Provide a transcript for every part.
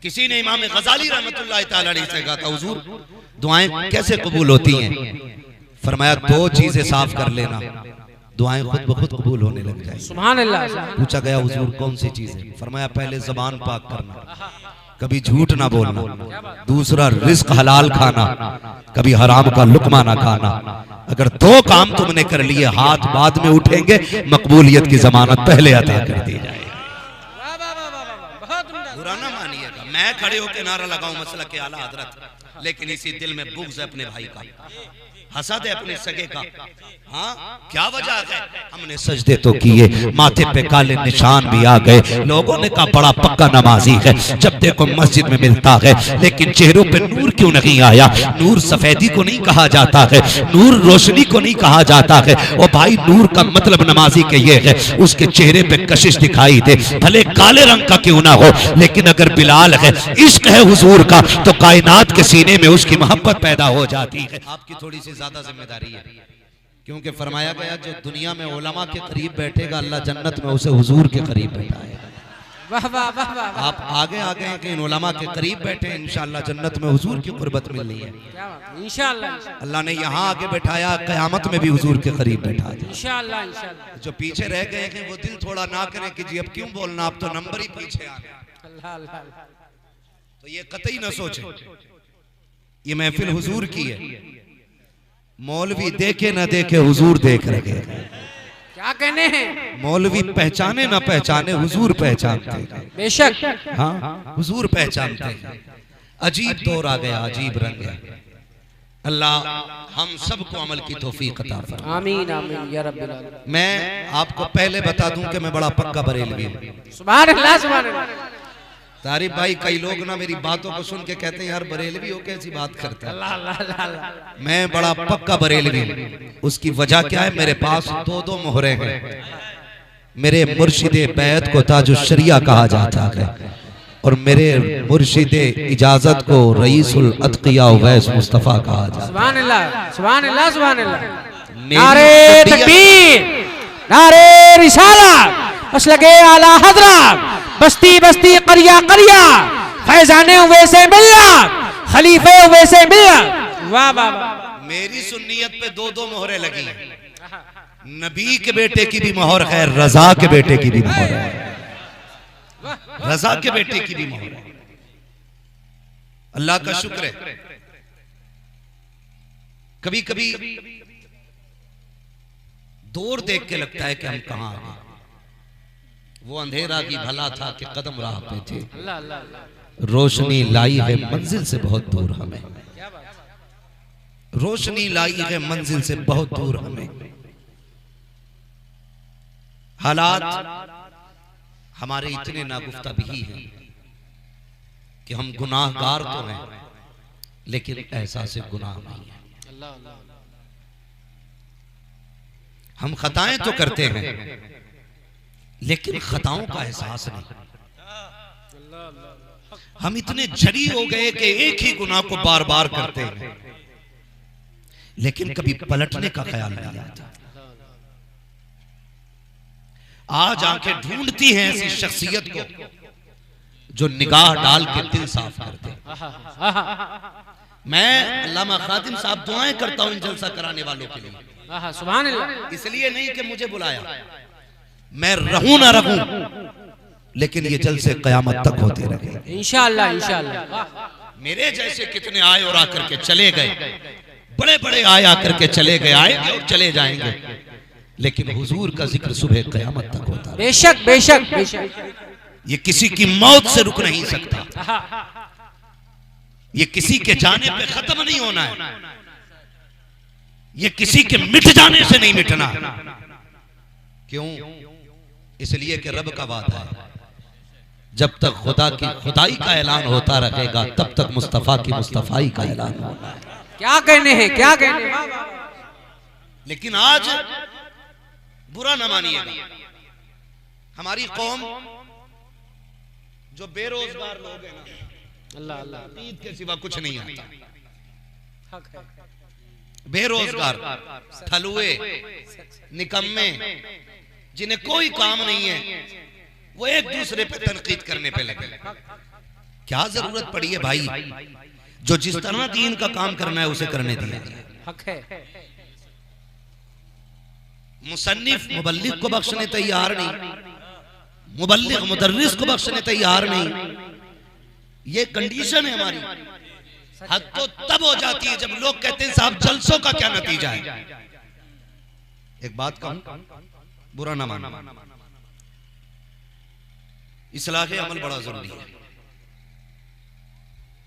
किसी ने इमाम गजाली रहमतुल्लाह ताला अलैहि से कहा था, हुजूर दुआएं कैसे कबूल होती हैं? फरमाया दो चीजें साफ कर लेना, दुआएं खुद ब खुद कबूल होने लग जाएंगी। सुभान अल्लाह। पूछा गया हुजूर कौन सी चीजें? फरमाया पहले ज़बान पाक करना, कभी झूठ ना बोलना, दूसरा रिस्क हलाल खाना, कभी हराम का लुकमा ना खाना। अगर दो काम तुमने कर लिए, हाथ बाद में उठेंगे, मकबूलियत की जमानत पहले अता कर दी जाएगी। बुरा ना मानिएगा मैं खड़े होकर नारा लगाऊं मसला के आला हजरत, लेकिन इसी दिल में बुग़्ज़ है अपने भाई का, हसद है अपने सगे का। हाँ क्या वजह है? हमने सजदे तो किए, माथे पे काले निशान भी आ गए, लोगों ने कहा बड़ा पक्का नमाजी है, जब देखो मस्जिद में मिलता है, लेकिन चेहरों पे नूर क्यों नहीं आया? नूर सफेदी को नहीं कहा जाता है, नूर रोशनी को नहीं कहा जाता है। और भाई नूर का मतलब नमाजी के ये है उसके चेहरे पे कशिश दिखाई दे, भले काले रंग का क्यों ना हो, लेकिन अगर बिलाल है, इश्क है हुजूर का, तो कायनात के सीने में उसकी मोहब्बत पैदा हो जाती है। आपकी थोड़ी सी ज्यादा जिम्मेदारी है, क्योंकि फरमाया गया जो दुनिया में उलमा के करीब बैठेगा, अल्लाह जन्नत में उसे हुजूर के करीब बैठाएगा। वाह वाह वाह वाह। आप आगे आगे हैं कि इन उलमा के करीब बैठे, इंशाअल्लाह जन्नत में हुजूर की कुर्बत मिलनी है। इंशाअल्लाह अल्लाह ने यहाँ आगे बैठाया, क़यामत में भी हुजूर के करीब बैठा दिया। इंशाअल्लाह इंशाअल्लाह। जो पीछे रह गए हैं वो दिल थोड़ा ना करें कि जी अब क्यों बोलना, आप तो नंबर ही पीछे आ गए। अल्लाह अल्लाह। तो ये कतई न सोचे, ये महफिल हुजूर की है, मौलवी देखे ना देखे हुजूर देख रहे हैं। क्या कहने हैं? मौलवी पहचाने ना पहचाने हुजूर पहचानते हैं। बेशक हाँ हुजूर पहचानते हैं। अजीब दौर आ गया, अजीब रंग है। अल्लाह हम सबको अमल की तौफीक अता फरमाए। आमीन आमीन या रब्बिल आलमीन। मैं आपको पहले बता दूं कि मैं बड़ा पक्का बरेलवी हूँ। सुभान अल्लाह सुभान अल्लाह। तारिफ भाई कई लोग ना मेरी बातों को सुन के कहते हैं यार बरेलवी हो कैसी बात करते हैं। अल्लाह अल्लाह अल्लाह। मैं बड़ा पक्का बरेलवी हूँ। उसकी वजह क्या है? मेरे पास दो मोहरे हैं। मेरे मुर्शिदे बैत को ताजुश शरिया कहा जाता है, और मेरे मुर्शिदे इजाजत को रईसुल अतकिया उवैस मुस्तफा कहा जाता है। सुभान अल्लाह सुभान अल्लाह सुभान अल्लाह। मेरी नारे तकबीर, नारे रिसालत, मसलके आला हज़रत, बस्ती बस्ती करिया करिया, फैजाने वैसे मिल्लत, खलीफे वैसे मिल्लत। वाह वाह वाह। मेरी सुन्नियत पे दो मोहरे लगी हैं। नबी के बेटे की भी मोहर है, रजा के बेटे की भी मोहर है, रजा के बेटे की भी मोहर है। अल्लाह का शुक्र है। कभी कभी दौर देख के लगता है कि हम कहां आ गए। वो अंधेरा की भला था कि कदम राह पे थे, अल्लाह अल्लाह अल्लाह। रोशनी लाई है मंजिल से बहुत दूर हमें, रोशनी लाई है मंजिल से बहुत दूर हमें। हालात हमारे इतने नागुफ्ता भी हैं कि हम गुनाहगार तो हैं, लेकिन एहसास गुनाह नहीं है। अल्लाह अल्लाह। हम खताएं तो करते हैं, लेकिन खताओं का एहसास नहीं। हम इतने जरी हो गए कि एक ही गुनाह को बार बार करते हैं, लेकिन कभी पलटने का ख्याल नहीं आता। आज आंखें ढूंढती हैं ऐसी शख्सियत को जो निगाह डाल के दिल साफ कर दे। मैं अल्लामा खादिम साहब दुआएं करता हूं इन जलसा कराने वालों के लिए। सुभान अल्लाह। इसलिए नहीं कि मुझे बुलाया, मैं रहूं ना रहूं, लेकिन ये जलसे कयामत तक होते रहे इंशाअल्लाह इंशाअल्लाह। मेरे जैसे कितने आए और आकर के चले गए, बड़े बड़े आए आकर के चले गए, आएंगे और चले जाएंगे, लेकिन हुजूर का जिक्र सुबह कयामत तक होता है। बेशक बेशक बेशक। ये किसी की मौत से रुक नहीं सकता, ये किसी के जाने पे खत्म नहीं होना है, ये किसी के मिट जाने से नहीं मिटना। क्यों? इसलिए कि रब का वादा है, जब तक खुदा की खुदाई का ऐलान होता रहेगा तब तक मुस्तफा की मुस्तफाई का ऐलान होना है। क्या कहने हैं, क्या कहने हैं। लेकिन आज बुरा न मानिएगा, हमारी कौम जो बेरोजगार लोग हैं ना, अल्लाह अल्लाह, ईद के सिवा कुछ नहीं आता, बेरोजगार, थलुए, निकम्मे, जिन्हें कोई काम नहीं है, वो एक दूसरे पे तनकीद करने पे लगे क्या जरूरत पड़ी है भाई? जो जिस तरह दीन का काम करना है उसे करने दिया। हक है। मुसन्निफ मुबल्लिग को बख्शने तैयार नहीं, मुबल्लिग मुदर्रिस को बख्शने तैयार नहीं। ये कंडीशन है हमारी। हद तो तब हो जाती है जब लोग कहते हैं साहब जलसों का क्या नतीजा है। एक बात कहूं, बुरा ना मानना, इस्लाह अमल बड़ा जरूरी है।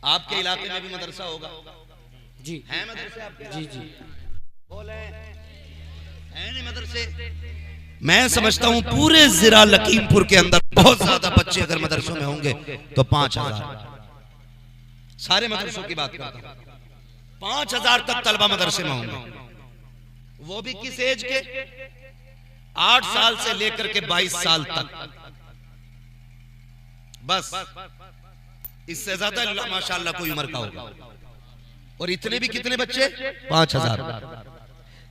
आपके इलाके में भी मदरसा होगा जी? है मदरसे आपके? जी जी बोले है नहीं मदरसे? मैं समझता हूं पूरे जिला लखीमपुर के अंदर बहुत ज्यादा बच्चे अगर मदरसों में होंगे तो 5000, सारे मदरसों की बात करता हूं, 5000 तक तलबा मदरसे में होंगे। वो भी किस एज के? 8 साल से लेकर के 22 साल तक। बस इससे ज्यादा माशाअल्लाह कोई उम्र का होगा। और इतने भी कितने बच्चे? 5000।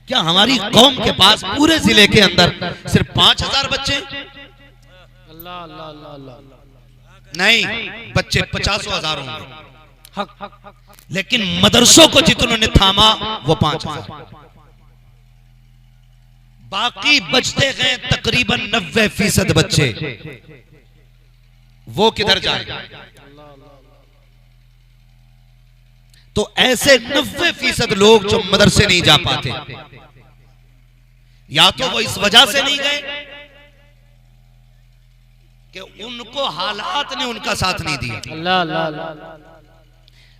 क्या हमारी कौम के पास पूरे जिले के अंदर सिर्फ 5000 बच्चे? अल्लाह अल्लाह अल्लाह अल्लाह। नहीं, बच्चे 50,000 होंगे। हक। लेकिन मदरसों को जितनों ने थामा वो 5000। बाकी बचते गए तकरीबन 90% बच्चे। वो किधर जाएगा? तो ऐसे 90% लोग जो मदरसे नहीं जा पाते, या तो वो इस वजह से नहीं गए कि उनको हालात ने उनका साथ नहीं दिया, अल्लाह अल्लाह अल्लाह।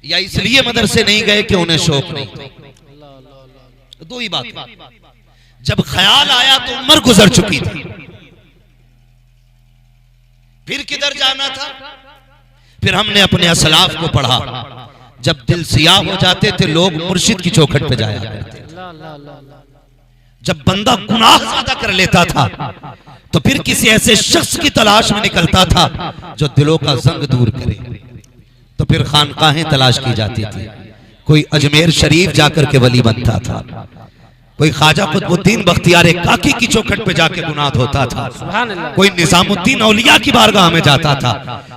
या इसलिए मदरसे नहीं गए कि उन्हें शौक नहीं था। दो ही बात है। जब ख्याल आया तो उम्र गुजर चुकी थी, फिर किधर जाना था? फिर हमने अपने असलाफ को पढ़ा। जब दिल सियाह हो जाते थे लोग मुर्शिद की चौखट पे जाया करते। जब बंदा गुनाह ज्यादा कर लेता था तो फिर किसी ऐसे शख्स की तलाश में निकलता था जो दिलों का जंग दूर करे। तो फिर खानकाहें तलाश की जाती थी। कोई अजमेर शरीफ जाकर के वली बनता था, कोई ख्वाजा कुतुबुद्दीन बख्तियार काकी की चौखट पे जाके गुनाह धोता था, कोई निजामुद्दीन औलिया की बारगाह में जाता था,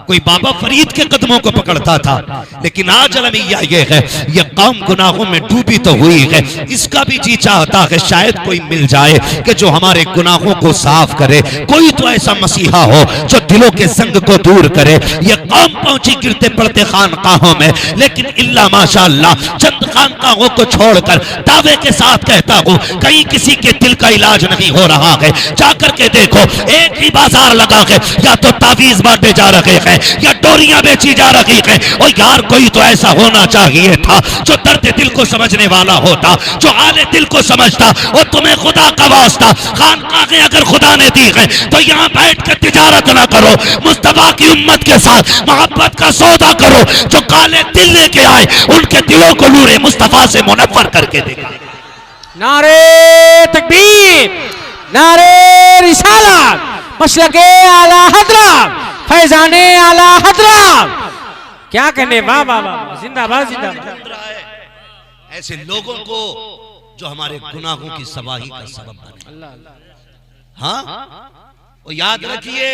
कोई बाबा फरीद के कदमों को पकड़ता था। लेकिन आज अलमिया ये है, ये कौम गुनाहों में डूबी तो हुई है, इसका भी जी चाहता है शायद कोई मिल जाए कि जो हमारे गुनाहों को साफ करे। कोई तो ऐसा मसीहा हो जो दिलों के संग को दूर करे। ये कौम पहुंची गिरते पड़ते खानकाहों में, लेकिन इल्ला माशाअल्लाह चंद खानकाहों को छोड़कर दावे के साथ कहता हूं कहीं किसी के दिल का इलाज नहीं हो रहा है। जाकर के देखो, एक ही बाजार लगा है, या तो तावीज बांटे जा रहे हैं या डोरियां बेची जा रही हैं। और यार कोई तो ऐसा होना चाहिए था जो दर्द दिल को समझने वाला होता, जो हाले दिल को समझता। और तुम्हें खुदा का वास्ता, खानकाहें अगर खुदा ने दी है तो यहाँ बैठ कर तिजारत ना करो, मुस्तफा की उम्मत के साथ मोहब्बत का सौदा करो। जो काले दिल लेके आए उनके दिलों को नूरे मुस्तफा से मुनव्वर करके देगा। नारे तकबीर, नारे रिसालत, मसलके आला हजरत, फैजाने आला हजरत। क्या कहने, वाह वाह वाह, जिंदाबाद जिंदाबाद। ऐसे लोगों को जो हमारे गुनाहों की सवाही का सबब बने। हाँ, और याद रखिए,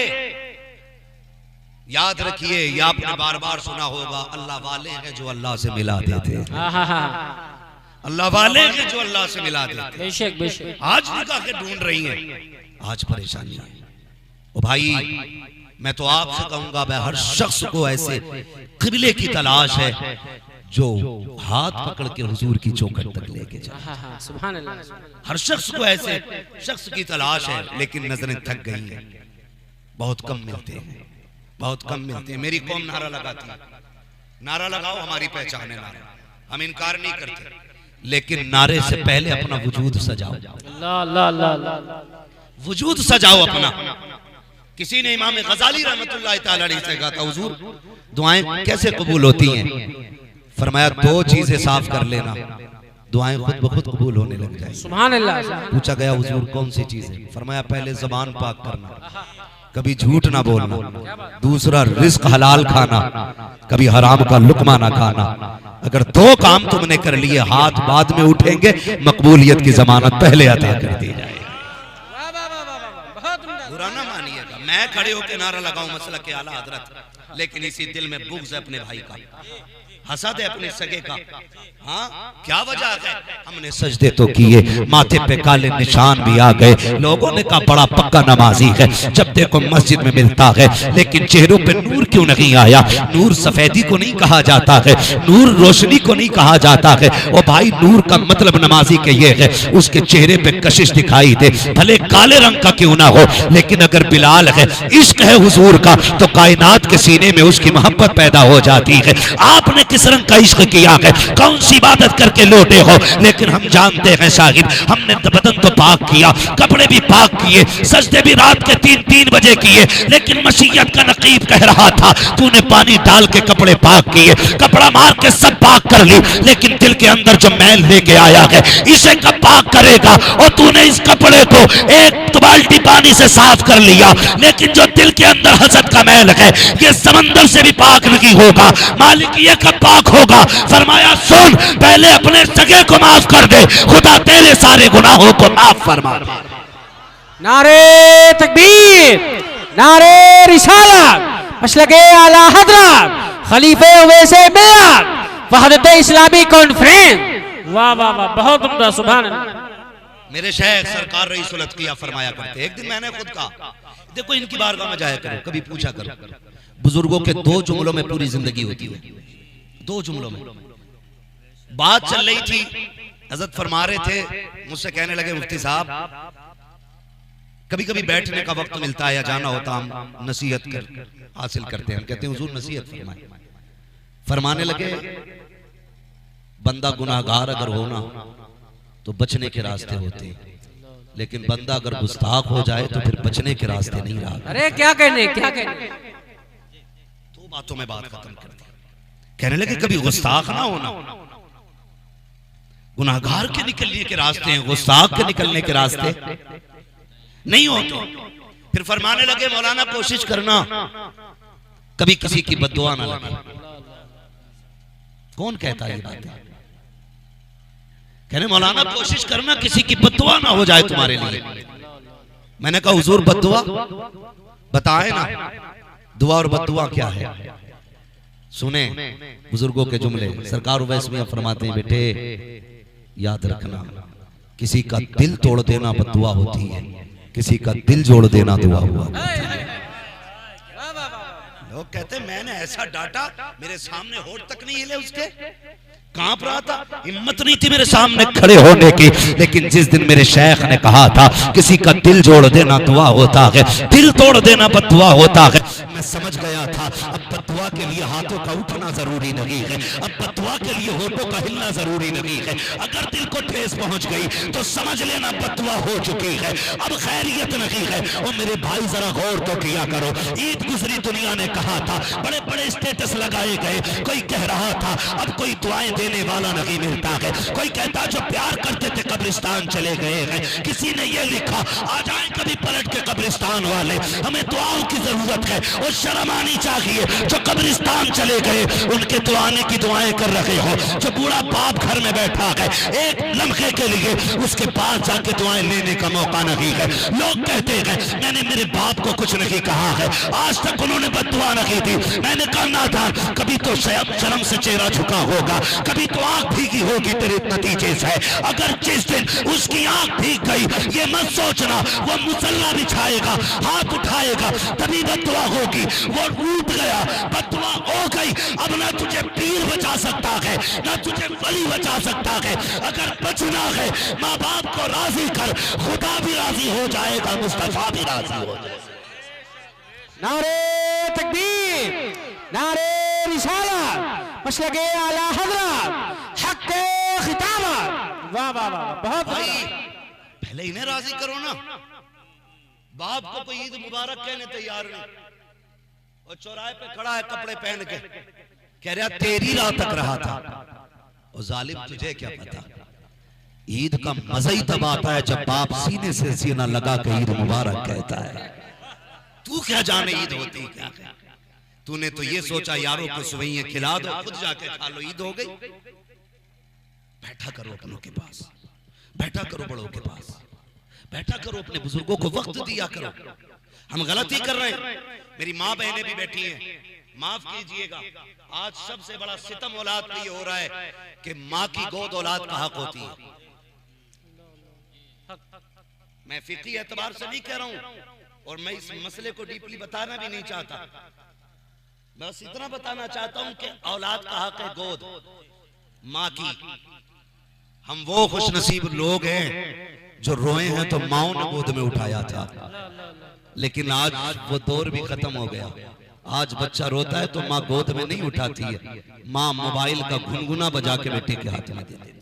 याद रखिए, ये आपने बार बार सुना होगा, अल्लाह वाले हैं जो अल्लाह से मिला देते, अल्लाह वाले हैं जो अल्लाह से मिला देते। बेशक बेशक। आज निकाहें ढूंढ रही हैं, आज परेशानी है। ओ भाई, मैं तो आपसे कहूंगा, मैं हर शख्स को ऐसे किबले की तलाश है जो हाथ पकड़ के हुजूर की चौखट तक लेके जाए। सुभान अल्लाह। हर शख्स को ऐसे शख्स की तलाश है, लेकिन नजरें थक गई हैं, बहुत कम मिलते हैं, बहुत कम मिलते हैं। मेरी कौम नारा लगाती है, नारा लगाओ हमारी पहचान है नारा, हम इनकार नहीं करते, लेकिन नारे से पहले अपना वजूद सजाओ। वजूद सजाओ अपना। किसी ने इमाम गजाली रहमतुल्लाह ताला अलैहि से कहा था, हुजूर दुआएं कैसे कबूल होती हैं? फरमाया 2 चीजें साफ कर लेना, दुआएं खुद ब खुद कबूल होने लग जाए। सुभान अल्लाह। पूछा गया हुजूर कौन सी चीजें? फरमाया पहले ज़बान पाक करना, कभी झूठ ना बोलना, दूसरा रिस्क हलाल खाना, कभी हराम का लुकमा ना खाना। अगर 2 काम तुमने कर लिए, हाथ बाद में उठेंगे, मकबूलियत की जमानत पहले अता कर दी जाए। बुरा ना मानिएगा, मैं खड़े होकर नारा लगाऊं मसला के आला हजरत, लेकिन इसी दिल में बुग़्ज़ है अपने भाई का, हसद है अपने सगे का। हाँ, क्या वजह है? हमने सजदे तो किए, माथे पे काले निशान भी आ गए। लोगों ने कहा बड़ा पक्का नमाजी है, जब देखो मस्जिद में मिलता है, लेकिन चेहरों पे नूर क्यों नहीं आया? नूर सफेदी को नहीं कहा जाता है, नूर रोशनी को नहीं कहा जाता है। ओ भाई, नूर का मतलब नमाजी के ये है उसके चेहरे पे कशिश दिखाई दे, भले काले रंग का क्यों ना हो, लेकिन अगर बिलाल है, इश्क है हुजूर का, तो कायनात के सीने में उसकी मोहब्बत पैदा हो जाती है। आपने किस रंग का इश्क किया है, कौन सी इबादत करके लौटे हो? लेकिन हम जानते हैं शाहिद, हमने बदन तो पाक किया, कपड़े भी पाक किए, सजदे भी रात के 3-3 बजे किए, लेकिन मसीयत का नकीब कह रहा था तूने पानी डाल के कपड़े पाक किए, कपड़ा मार के सब पाक कर ली, लेकिन दिल के अंदर जो मैल लेके आया है इसे कब पाक करेगा? और तूने इस कपड़े को एक बाल्टी पानी से साफ कर लिया, लेकिन जो दिल के अंदर हसद का मैल है ये समंदर से भी पाक नहीं होगा। मालिक ये कब पाक होगा? फरमाया सुन, पहले अपने सगे को माफ कर दे, खुदा तेरे सारे गुनाहों को माफ फरमा। नारे तकबीर, नारे रिसालत, मसलके आला हजरत खलीफे वैसे मिल्लत वहदत इस्लामी कॉन्फ्रेंस। वाह वाह वाह, बहुत उम्दा, सुभान अल्लाह। मेरे शेख सरकार रईसुल अत्किया फरमाया करते, एक दिन मैंने खुद कहा देखो इनकी बारगाह में जाया करो, कभी पूछा करो, बुजुर्गों के 2 जुमलों में पूरी जिंदगी होती है। 2 जुमलों में बात चल रही थी, हजरत फरमा रहे थे, मुझसे कहने लगे मुफ्ती साहब कभी कभी बैठने का वक्त मिलता है या जाना होता, हम नसीहत हासिल करते हैं। हम कहते हैं हुजूर नसीहत फरमाए। फरमाने लगे बंदा गुनाहगार अगर हो ना तो बचने के रास्ते होते हैं, लेकिन बंदा अगर गुस्ताख हो जाए तो फिर बचने के रास्ते नहीं रहा। अरे क्या कहने, क्या कहने। 2 बातों में बात खत्म कर दी। कहने लगे कभी गुस्ताख ना होना, गुनाहगार के निकलने के रास्ते हैं, गुस्ताख के निकलने के रास्ते नहीं होते। फिर फरमाने लगे मौलाना कोशिश करना कभी किसी की बद्दुआ ना लगे। कौन कहता है ये बात? कहने मौलाना कोशिश करना किसी की बद्दुआ ना हो जाए तुम्हारे लिए। मैंने कहा हुजूर बद्दुआ बताए ना, दुआ और बद्दुआ क्या है? सुने बुजुर्गों के जुमले। सरकार उवैस मियां फरमाते हैं बेटे याद रखना, किसी का दिल तोड़ देना बद्दुआ होती है, किसी का दिल जोड़ देना दुआ हुआ। लोग कहते मैंने ऐसा डांटा मेरे सामने होठ तक नहीं हिले, उसके कांप रहा था, हिम्मत नहीं थी मेरे सामने खड़े होने की। लेकिन जिस दिन मेरे शेख ने कहा था किसी का दिल जोड़ देना दुआ होता है, दिल तोड़ देना बद्दुआ होता है, मैं समझ गया था अब बद्दुआ के लिए हाथों का उठना जरूरी नहीं है, अब बद्दुआ के लिए होठों का हिलना जरूरी नहीं है। अगर दिल को ठेस पहुंच गई तो समझ लेना बद्दुआ हो चुकी है, अब खैरियत नहीं है। और मेरे भाई जरा गौर तो किया करो, ईद गुजरी दुनिया ने कहा था, बड़े बड़े स्टेटस लगाए गए, कोई कह रहा था अब कोई दुआएं देने वाला नहीं मिलता है, कोई कहता जो प्यार करते थे कब्रिस्तान चले गए हैं। किसी ने ये लिखा आ जाए कभी पलट के कब्रिस्तान वाले, हमें दुआओं की जरूरत है। और शर्म आनी चाहिए जो कब्रिस्तान चले गए उनके तो आने की दुआएं कर रहे हो। जो बूढ़ा बाप घर में बैठा है एक लम्हे के लिए उसके पास जाके दुआएं लेने का मौका नहीं है। लोग कहते हैं मैंने मेरे बाप को कुछ नहीं कहा है, आज तक उन्होंने बद्दुआ नहीं दी। मैंने कहा ना था, कभी तो शर्म से चेहरा झुका होगा, कभी तो आंख भीगी होगी तेरे नतीजे से। अगर जिस दिन उसकी आंख भीग गई ये मत सोचना वो मुसल्ला बिछाएगा, हाथ उठाएगा तभी बद्दुआ होगी। वो टूट गया, बद्दुआ हो गई, अब ना तुझे पीर बचा सकता है ना तुझे वली बचा सकता है। अगर बचना है माँ बाप को राजी कर, खुदा भी राजी हो जाएगा, मुस्तफा भी राजी हो जाएगा। नारे तकबीर, नारे रिसालत, मसलके आला हजरत हक खिताबत। वाह वाह वाह, बहुत भाई पहले इन्हें राजी करो ना। बाप को कोई ईद मुबारक कहने तैयार नहीं, और चौराहे पे खड़ा है कपड़े पहन के कह रहा तेरी राह तक रहा था। और जालिम तुझे क्या पता, ईद का मजा ही तब आता है जब बाप सीने से सीना लगा के ईद मुबारक कहता है। तू क्या जाने ईद होती क्या? तूने तो ये सोचा यारों को सुवैयां खिला दो, खुद जाके खा लो, ईद हो गई। बैठा करो अपनों के पास, बैठा करो बड़ों के पास, बैठा करो अपने बुजुर्गों को वक्त दिया करो। हम गलती कर रहे हैं, मेरी माँ बहनें भी बैठी हैं, माफ कीजिएगा, आज सबसे बड़ा सितम औलाद पे ये हो रहा है कि माँ की गोद औलाद का हक होती है। मैं फिक्री एतबार से नहीं कह रहा हूं और मैं इस मसले को डीपली बताना भी नहीं चाहता, बस इतना बताना चाहता हूं कि औलाद का हक है गोद माँ की। हम वो खुशनसीब लोग हैं जो रोए हैं तो माओ ने गोद में उठाया था, लेकिन आज वो दौर भी खत्म हो गया। आज बच्चा रोता है तो माँ गोद में नहीं उठाती है, माँ मोबाइल का गुनगुना बजा के बेटे के हाथ में दे देती है।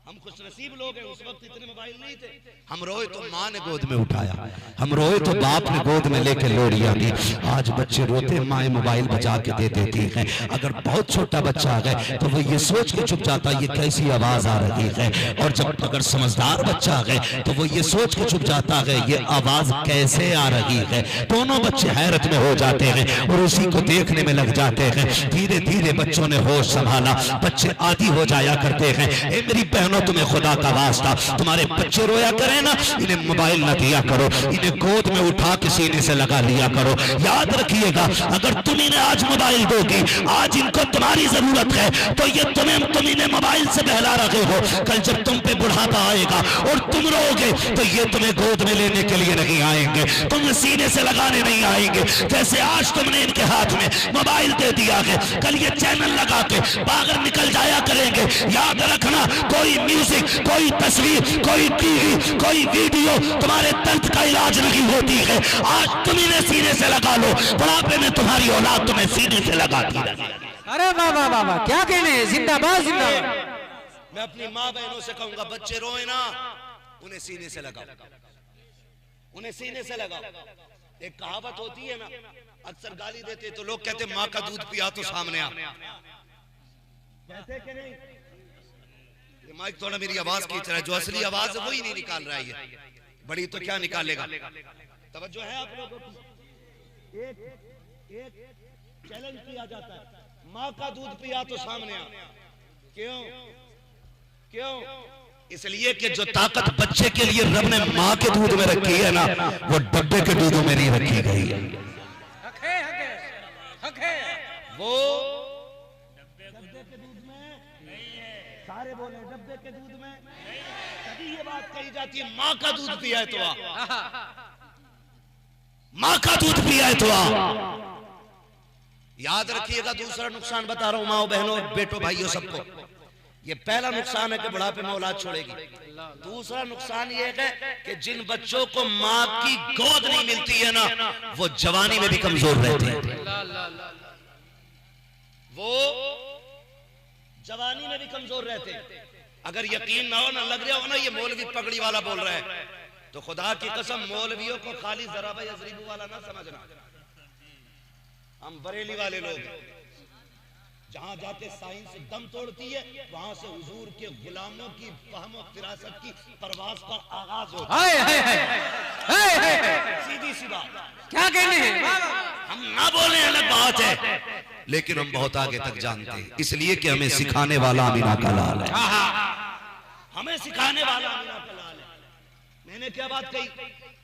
हम खुशनसीब लोग हैं, उस वक्त इतने मोबाइल नहीं थे। हम रोए तो माँ ने गोद में उठाया, हम रोए तो बाप ने गोद में लेके लोरियां दी। आज बच्चे रोते माँ मोबाइल बजा के दे देती है। अगर बहुत छोटा बच्चा आ गए तो वो ये सोच के चुप जाता है ये कैसी आवाज आ रही है, और जब अगर समझदार बच्चा आ गए तो वो ये सोच के चुप जाता है ये आवाज कैसे आ रही है। दोनों बच्चे हैरत में हो जाते हैं और उसी को देखने में लग जाते हैं। धीरे धीरे बच्चों ने होश संभाला, बच्चे आदी हो जाया करते हैं। ए मेरी बहनों, तुम्हें खुदा का वास्ता, तुम्हारे बच्चे रोया करें ना, इन्हें मोबाइल ना दिया करो, इन्हें गोद में उठा के सीने से लगा लिया करो। याद रखिएगा, अगर तुम इन्हें आज मोबाइल दोगी, आज इनको तुम्हारी जरूरत है, तो ये तुम इन्हें मोबाइल से बहला रहे हो। कल जब तुम पे बुढ़ापा आएगा और तुम रोगे तो ये तुम्हें गोद में लेने के लिए नहीं आएंगे, तुम सीने से लगाने नहीं आएंगे। जैसे आज तुमने इनके हाथ में मोबाइल दे दिया है, कल ये चैनल लगा के बाहर निकल जाया करेंगे। याद रखना, कोई म्यूजिक, कोई तस्वीर, कोई टीवी, कोई वीडियो तुम्हारे दर्द का इलाज नहीं होती है। आज तुम इन्हें सीने से लगा लो, बुढ़ापे में तुम्हारी औलाद तुम्हें सीने से लगाती रहेगी। अरे वाह वाह वाह वाह, क्या कहने, जिंदाबाद जिंदाबाद। मैं अपनी माँ बहनों से कहूंगा, बच्चे रोए ना, उन्हें सीने से लगाओ, उन्हें सीने से लगाओ। एक कहावत होती है ना, अक्सर गाली देते तो लोग कहते माँ का दूध पिया तो सामने आ, कहते कि नहीं? ये माइक थोड़ा मेरी आवाज खींच रहा है, जो असली आवाज है वही नहीं निकाल रहा है, बड़ी तो क्या निकालेगा। तवज्जो है आप लोगों की? एक चैलेंज किया जाता है, माँ का दूध पिया तो सामने आ। क्यों? क्यों? इसलिए कि जो ताकत बच्चे के लिए रब ने माँ के दूध में रखी है ना, वो डब्बे के दूधों में नहीं रखी गई है। वो डब्बे के दूध में नहीं है। सारे बोले डब्बे के दूध में। कभी ये बात कही जाती है माँ का दूध पिया है तो आ, माँ का दूध पिया है तो आ। याद रखिएगा, दूसरा नुकसान बता रहा हूं माओ बहनों, बेटों, भाइयों, सबको। ये पहला नुकसान है कि बुढ़ापे में औलाद छोड़ेगी। दूसरा नुकसान ये है कि जिन बच्चों को माँ की गोद नहीं मिलती है ना, वो जवानी में भी कमजोर रहते हैं। वो जवानी में भी कमजोर रहते हैं। अगर यकीन ना हो, ना लग रहा हो ना ये मौलवी पगड़ी वाला बोल रहा है, तो खुदा की कसम मौलवियों को खाली जराबा यजरीबू वाला ना समझना। हम बरेली वाले लोग जहां जाके साइंस दम तोड़ती है, वहां से हुजूर के गुलामों की फहम और फिरासत की परवाज पर आगाज होता है। सीधी सी बात, क्या कहने हैं? हम ना बोले अलग बात है, लेकिन हम बहुत आगे तक जानते हैं, इसलिए कि हमें सिखाने वाला अमीना का लाल है। हमें सिखाने वाला अमीना का लाल है। मैंने क्या बात कही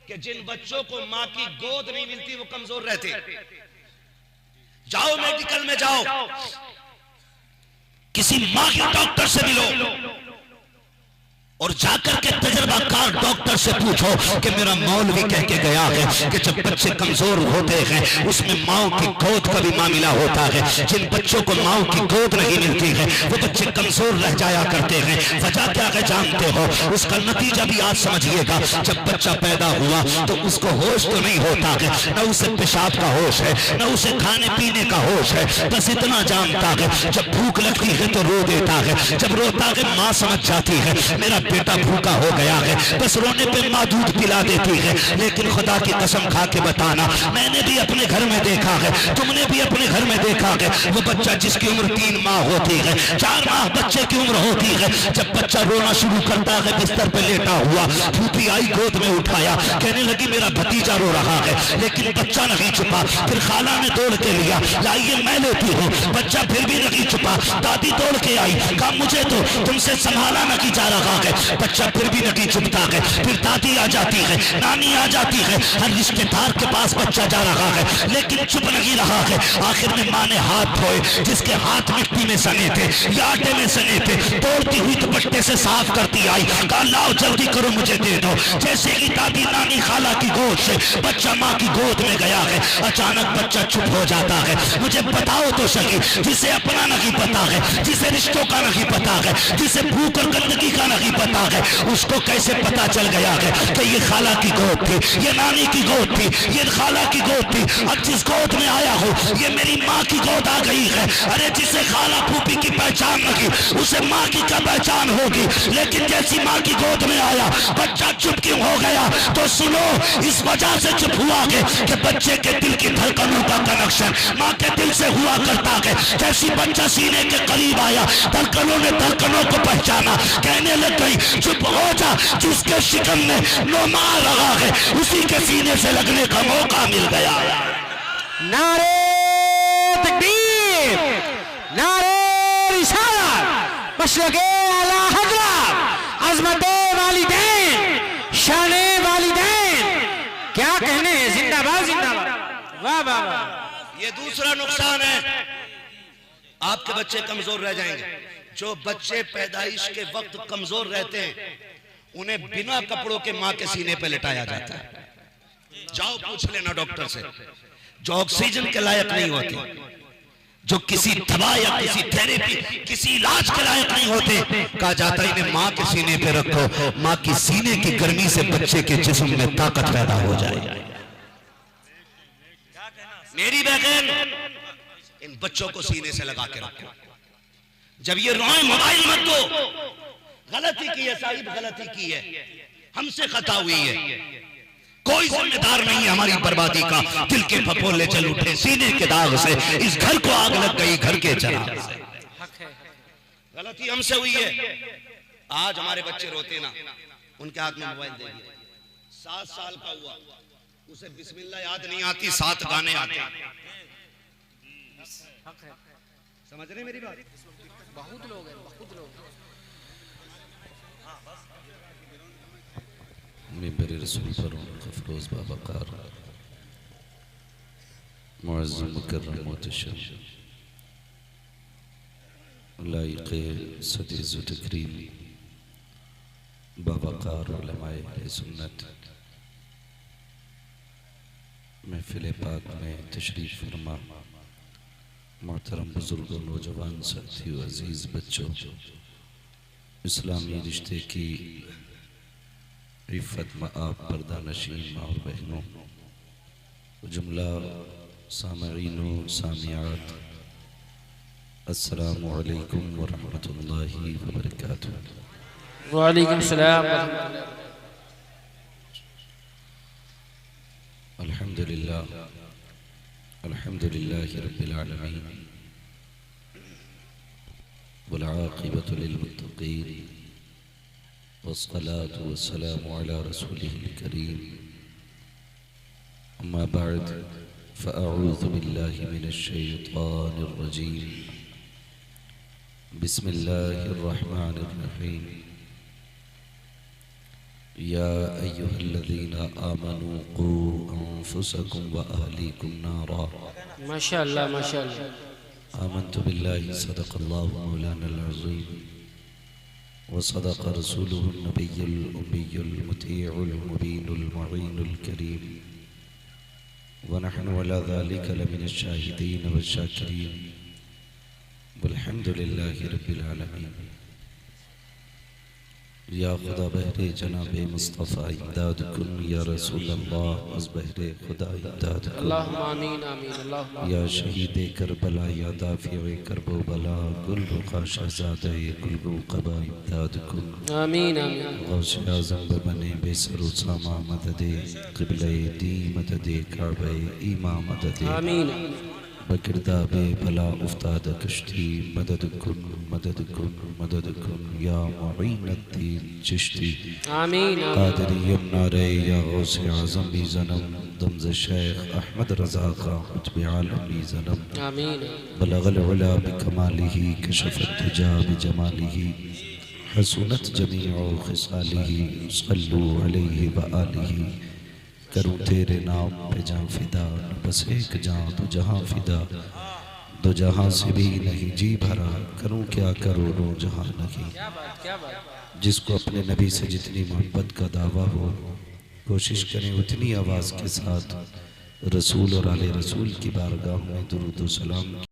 कि जिन बच्चों को माँ की गोद नहीं मिलती वो कमजोर रहते। जाओ मेडिकल में जाओ, किसी मां के डॉक्टर से मिलो और जाकर के तजर्बाकार डॉक्टर से पूछो कि मेरा मौलवी कह के गया है कि जब बच्चे कमजोर होते हैं उसमें माओ की गोद का भी मामला होता है। जिन बच्चों को माओ की गोद नहीं मिलती है वो बच्चे कमजोर रह जाया करते हैं। वजह क्या है जानते हो? उसका नतीजा भी आज समझिएगा। जब बच्चा पैदा हुआ तो उसको होश तो नहीं होता है, न उसे पेशाब का होश है, न उसे खाने पीने का होश है। बस इतना जानता है जब भूख लगती है तो रो देता है। जब रोता है माँ समझ जाती है मेरा बेटा भूखा हो गया है, बस रोने पे माँ दूध पिला देती है। लेकिन खुदा की कसम खा के बताना, मैंने भी अपने घर में देखा है, तुमने भी अपने घर में देखा है, वो बच्चा जिसकी उम्र 3 माह होती है, 4 माह बच्चे की उम्र होती है, जब बच्चा रोना शुरू करता है बिस्तर पे लेटा हुआ, फूफी आई गोद में उठाया, कहने लगी मेरा भतीजा रो रहा है, लेकिन बच्चा नहीं छुपा। फिर खाला ने दौड़ के लिया, लाइए मैं लेती हूँ, बच्चा फिर भी नहीं छुपा। दादी दौड़ के आई, कहा मुझे तो तुमसे संभाला नहीं जा रहा है, बच्चा फिर भी नहीं चुपता है, फिर दादी आ जाती है, नानी आ जाती है, हर रिश्तेदार के पास बच्चा जा रहा है लेकिन चुप नहीं रहा है। आखिर में माँ ने हाथ धोए, जिसके हाथ मिट्टी में सने थे या आटे में सने थे, तोड़ती हुई दुपट्टे से साफ करती आई, कहा लाओ जल्दी करो मुझे दे दो। जैसे ही दादी नानी खाला की गोद से बच्चा माँ की गोद में गया है, अचानक बच्चा चुप हो जाता है। मुझे बताओ तो सही, जिसे अपना नहीं पता है, जिसे रिश्तों का नहीं पता है, जिसे भूख और गंदगी का नहीं पता है, उसको कैसे पता चल गया है कि ये खाला की गोद थी, ये नानी की गोद थी, ये खाला की गोद थी। अब जिस गोद में आया हूँ ये मेरी माँ की गोद आ गई है। अरे जिसे खाला फूफी की पहचान नहीं, उसे माँ की क्या पहचान होगी। लेकिन जैसी माँ की गोद में आया बच्चा चुप क्यों हो गया? तो सुनो, इस वजह से चुप हुआ है कि बच्चे के दिल की धड़कनों का कनेक्शन माँ के दिल से हुआ करता है। जैसी बच्चा सीने के करीब आया, धड़कनों ने धड़कनों को पहचाना, कहने लग गई चुप हो जा, जिसके शिकन में नोमा लगा है उसी के सीने से लगने का मौका मिल गया। नारे तकबीर, नारे रिसालत, मशरक़े आला हज़रत, अज़मते वालिदैन, शाने वालिदैन, क्या कहने हैं। जिंदाबाद जिंदाबाद, वाह वाह वाह। ये दूसरा नुकसान है, आपके बच्चे कमजोर रह जाएंगे। जो बच्चे पैदाइश के वक्त कमजोर रहते हैं उन्हें बिना कपड़ों के माँ के सीने पे लिटाया जाता है। जाओ पूछ लेना डॉक्टर से, जो ऑक्सीजन के लायक नहीं होते, जो किसी दवा या किसी थेरेपी, किसी इलाज के लायक नहीं होते, कहा जाता है इन्हें माँ के सीने पे रखो, माँ की सीने की गर्मी से बच्चे के जिस्म में ताकत पैदा हो जाए। मेरी बहन, इन बच्चों को सीने से लगा के रखो। जब ये रोए मोबाइल मत दो। गलती की है साहिब, गलती की है, हमसे खता हुई है, कोई जिम्मेदार नहीं है हमारी बर्बादी का। दिल के फफोले चल उठे सीने के दाग से, इस घर को आग लग गई घर के चराग से। गलती हमसे हुई है। आज हमारे बच्चे रोते ना, उनके हाथ में मोबाइल दे दिया। 7 साल का हुआ, उसे बिस्मिल्लाह याद नहीं आती, 7 गाने आते। समझ रहे मेरी बात? बहुत लोग हैं, बहुत लोग। मिंबर रसूल पर अफरोज बाबकार मुअज़्ज़म मुकर्रम मुहतशम लाइक़े सदीज़ व तकरीम बाबकार उलमाए सुन्नत महफ़िल पाक में तशरीफ़ फरमा मोहतरम बुजुर्गों, नौजवान साथियों, अजीज़ बच्चों, इस्लामी रिश्ते की रिफ़त मआब पर्दानशीन माँ और बहनों, जुमला सामईन व सामियात, अस्सलामु अलैकुम व रहमतुल्लाहि व बरकातुहू। वालेकुम सलाम। अल्हम्दुलिल्लाह, अल्हम्दुलिल्लाहि रब्बिल आलमीन, वल आक़िबतु लिल मुत्तक़ीन, वस्सलातु वस्सलामु अला रसूलिहिल करीम, अम्मा बअद, फ़अऊज़ु बिल्लाहि मिनश शैतानिर रजीम, बिस्मिल्लाहिर रहमानिर रहीम। या अय्युहल्लज़ीना आमनू क़ू अन्फुसकुम व अहलीकुम नारा। माशाअल्लाह माशाअल्लाह। आमन्तु बिल्लाहि सदक़ल्लाहु मौलानल अज़ीम व सदक़ रसूलुहुन नबियुल उम्मियुल मुतीउल मुबीनुल मुईनुल करीम व नहनु अला ज़ालिका लमिनश शाहिदीन व शाकिरीन वल्हम्दुलिल्लाहि रब्बिल आलमीन। या खुदा बहरे जनाबे मुस्तफ़ा इमदाद कुन, या रसूल अल्लाह अज़ बहरे खुदा इमदाद कुन। अल्लाहुम्मा आमीन आमीन अल्लाहुम्मा। या शहीद करबला, या दाफ़िए करबो बला, गुल रुखा शहज़ादे गुल क़बा इमदाद कुन। आमीन आमीन। गौसे आज़म बने बेसरो सामा मददे क़िबले दी मददे काबे ईमा मददे। आमीन। बकिरदाबे भला उफ्ताद कश्ती मदद कुन मदद कुन मदद कुन, या मुईनुद्दीन चिश्ती। आमीन। कादरी यमनारे, या गौसे आज़म भी ज़नम, दमज़ शेख अहमद रज़ा का खुतबे आलम भी ज़नम। आमीन। बलगल उला बिकमालिही, कशफ़त दुजा बिजमालिही, हसनत जमीअ खिसालिही सल्लू अलैहि व आलिही। करूँ तेरे नाम पे जान फिदा, बस एक जान तो जहाँ फिदा, दो जहाँ से भी नहीं जी भरा, करूँ क्या करोड़ों जहाँ नहीं। जिसको अपने नबी से जितनी मोहब्बत का दावा हो, कोशिश करें उतनी आवाज़ के साथ रसूल और आले रसूल की बारगाह में दुरूद व सलाम